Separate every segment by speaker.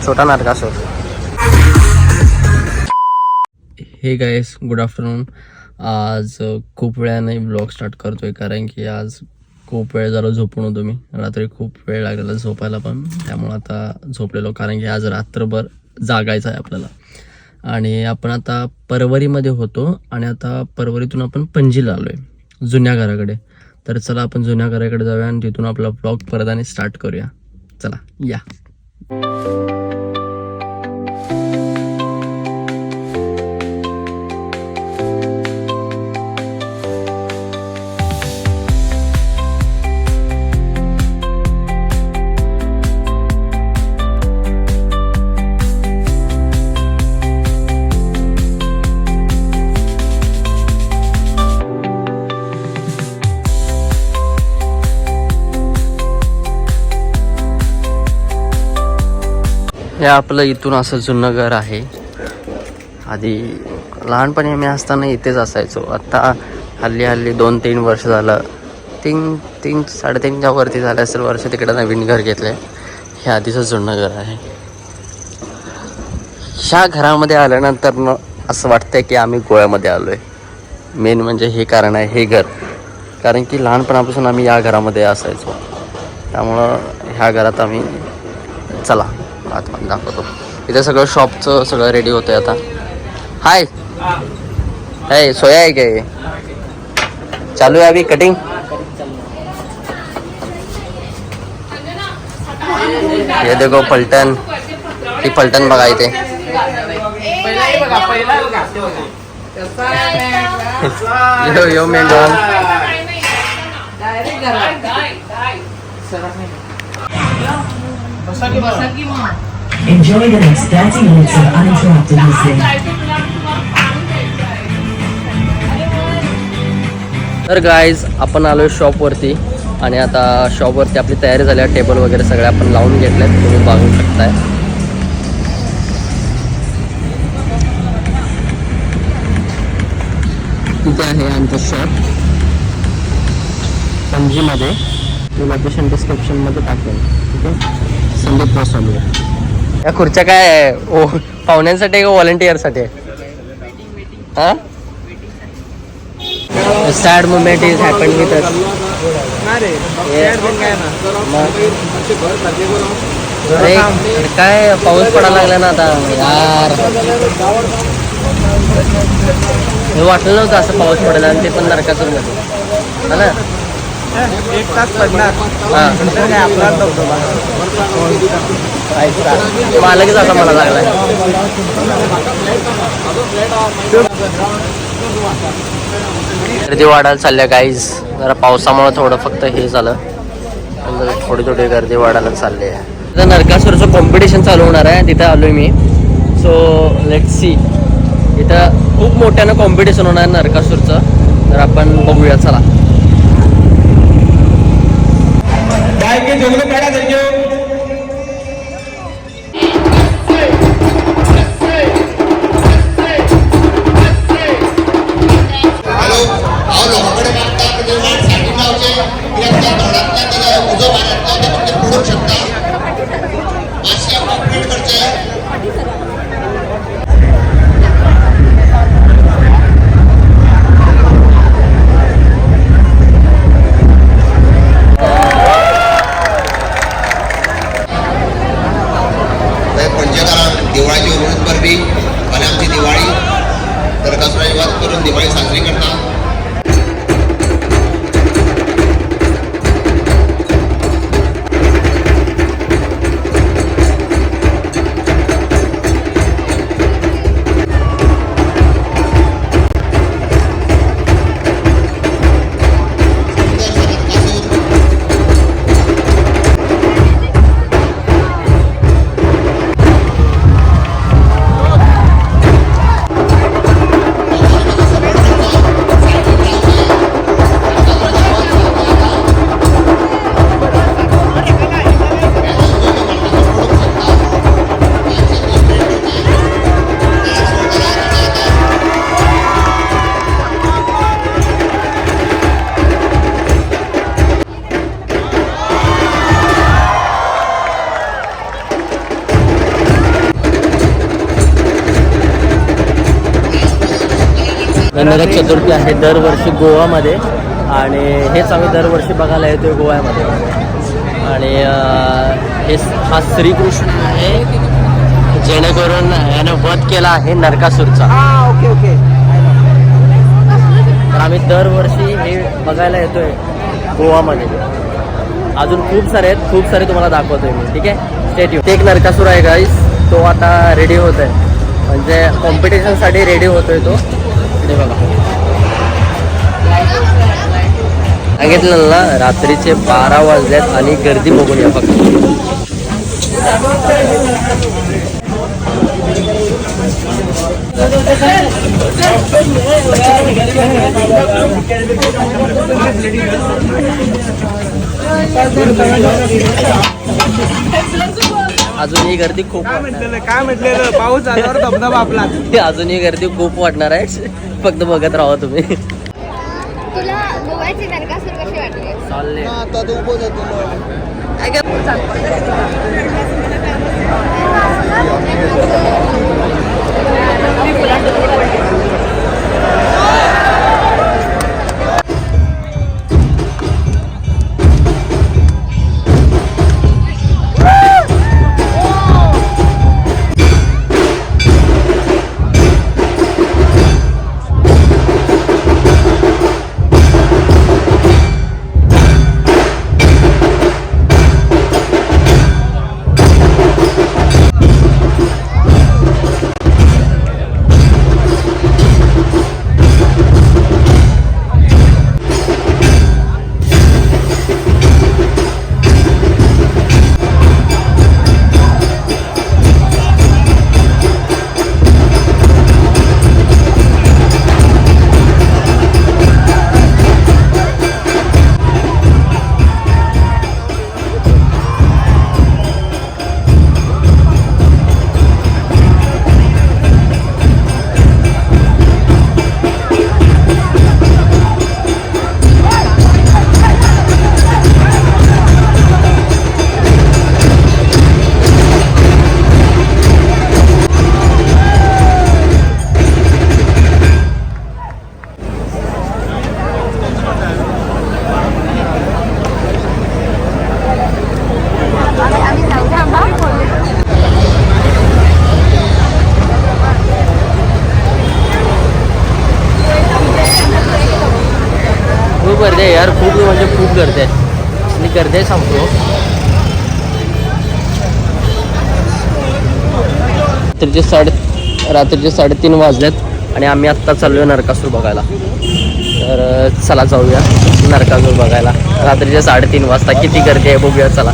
Speaker 1: छोटा Narakasura. Hey guys, good afternoon. आज खूप वेळाने ब्लॉग स्टार्ट करतोय कारण की आज खूप वेळ जरा झोपून होतो मी. रात्री खूप वेळ लागलेला झोपायला पण, त्यामुळे आता झोपलेलो कारण की आज रात्रभर जागायचं आहे आपल्याला. आणि आपण आता परवरीमध्ये होतो आणि आता परवरीतून आपण पणजीला आलो आहे, जुन्या घराकडे. तर चला आपण जुन्या घराकडे जाऊया आणि तिथून आपला ब्लॉग परत आणि स्टार्ट करूया. चला या. हे आपलं इथून असं जुनं घर आहे. आधी लहानपणी आम्ही असताना इथेच असायचो. आता हल्ली 2-3 वर्ष झालं, 3-3-3.5च्या वरती झालं असेल वर्ष तिकडे नवीन घर घेतलंय. हे आधीचं जुनं घर आहे. ह्या घरामध्ये आल्यानंतर असं वाटतंय की आम्ही गोव्यामध्ये आलोय. मेन म्हणजे हे कारण आहे, हे घर. कारण की लहानपणापासून आम्ही या घरामध्ये असायचो, त्यामुळं ह्या घरात आम्ही. चला आतमध्ये दाखवतो. इथे सगळं शॉपचं सगळं रेडी होतंय आता. हाय हाय, सोया आहे काय? चालू आहे अभी कटिंग. हे देखो पलटन, ही पलटन बघा इथे. यो यो मेंढन.
Speaker 2: Enjoy the next 30 minutes of uninterrupted listening.
Speaker 1: तर गाईज, आपण आलोय शॉपवरती आणि आता शॉपवरती आपली तयारी झाली आहे. टेबल वगैरे सगळे आपण लावून घेतले, तुम्ही बघू शकताय. तिथे आहे आमचं शॉप पणजीमध्ये. मी लोकेशन डिस्क्रिप्शनमध्ये टाकेन. ठीक आहे. संदीप गोस्वामी. या खुर्च्या काय आहे? ओ, पाहुण्यांसाठी आहे का व्हॉलेंटियरसाठी आहे? हां, sad moment is happen with us. काय पाऊस पडायला लागला ना आता यार. हे वाटलं नव्हतं असं पाऊस पडायला, आणि ते पण नरकासूरमध्ये हा ना.
Speaker 3: 1 तास पडणार.
Speaker 1: मालकीच आता मला लागलाय. गर्दी वाढायला चालल्या गाईज. जरा पावसामुळे थोडं फक्त हे झालं, थोडी गर्दी वाढायला चालली आहे. तिथं नरकासूरचं कॉम्पिटिशन चालू होणार आहे, तिथं आलोय मी. So let's see. इथं खूप मोठ्यानं कॉम्पिटिशन होणार आहे नरकासूरचं, तर आपण बघूया. चला. नरक चतुर्थी आहे दरवर्षी गोवामध्ये आणि हेच आम्ही दरवर्षी बघायला येतोय गोव्यामध्ये. आणि हा श्रीकृष्ण आहे जेणेकरून याने वध केला आहे नरकासूरचा.
Speaker 3: Okay okay.
Speaker 1: तर आम्ही दरवर्षी हे बघायला येतोय गोवामध्ये. अजून खूप सारे आहेत, खूप सारे तुम्हाला दाखवतोय मी. ठीक आहे, स्टेट यू. एक नरकासूर आहे गाईस, तो आता रेडी होत आहे, म्हणजे कॉम्पिटिशनसाठी रेडी होतोय तो. हे बघा, सांगितलं ना रात्रीचे 12 वाजलेत आणि गर्दी बघून या फक्त. अजूनही गर्दी खूप
Speaker 3: काय म्हटलेलं पाऊस आल्यावर धबधबा आपला.
Speaker 1: अजूनही गर्दी खूप वाटणार आहे, फक्त बघत राहा तुम्ही.
Speaker 4: तुला गोव्याचे नरकासूर कसे वाटले?
Speaker 1: चालले
Speaker 3: आता तो उभं जातो.
Speaker 1: खूप गर्दी आहे यार, खूप म्हणजे खूप गर्दी आहे. आणि गर्दी आहे सांगतो. रात्रीचे 3:30 वाजलेत आणि आम्ही आत्ता चाललोय नरकासूर बघायला. तर चला जाऊया नरकासूर बघायला. रात्रीचे 3:30 वाजता किती गर्दी आहे बघूया, चला.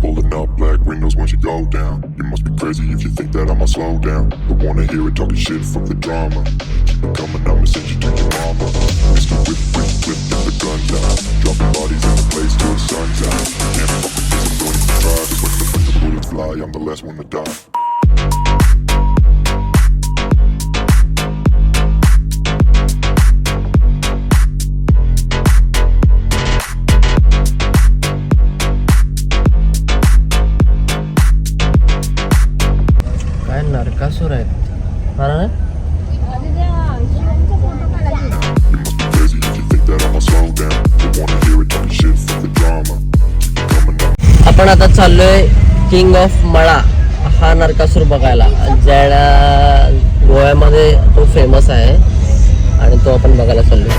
Speaker 5: Pulling up black windows once you go down. You must be crazy if you think that I'ma slow down. Don't wanna hear it talking shit from the drama. Keep it coming, I'ma send you to your mama. Mr. Whip, whip, whip, get the guns out. Dropping bodies in the place till the sun's out. Can't fuck with this, I'm going to try. Cause when the bullets fly, I'm the last one to die.
Speaker 1: Narakasura आहेत हा ना.
Speaker 5: You must be crazy if you think that I'ma slow down. Don't wanna hear it talking shit from the drama. Keep it coming, I'm
Speaker 1: आपण आता चाललोय king of मळा हा नरकासूर बघायला, ज्याला गोव्यामध्ये तो फेमस आहे आणि तो आपण बघायला चाललोय.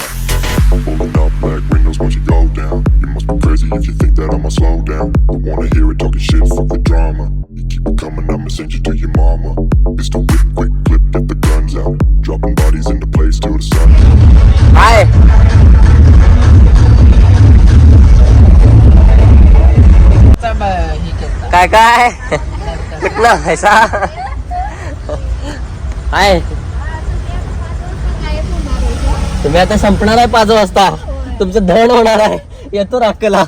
Speaker 5: pulling up black windows once you go down. You must be crazy if you think that I'ma slow down. Don't wanna hear it talking shit from the drama. You keep it coming, I'ma send you to your mama. Mr. Whip, quick clip, get the guns out. Dropping bodies into place till the sun.
Speaker 1: हाय काय काय कुठलं पैसा हाय. तुम्ही आता संपणार आहे 5 वाजता, तुमचं धन होणार आहे. येतो राखला.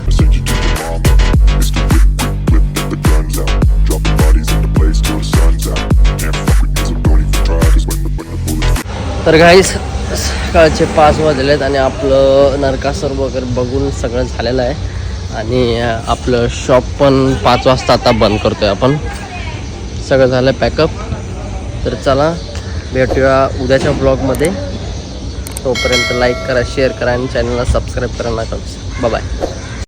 Speaker 5: Send you to your mama. Mr. Whip, quick clip, get the guns out. Dropping bodies into place till the sun's out. Can't fuck with me, so don't even try. Cause when the bullets.
Speaker 1: तर गाईस सकाळचे 5 वाजलेत आणि आपलं नरकासूर वगैरे बघून सगळं झालेलं आहे. आणि आपलं शॉप पण 5 वाजता आता बंद करतोय आपण. सगळं झालं पॅकअप. तर चला भेटूया उद्याच्या ब्लॉगमध्ये. तोपर्यंत लाईक करा, शेअर करा आणि चॅनलला सबस्क्राईब करा नका. बाय.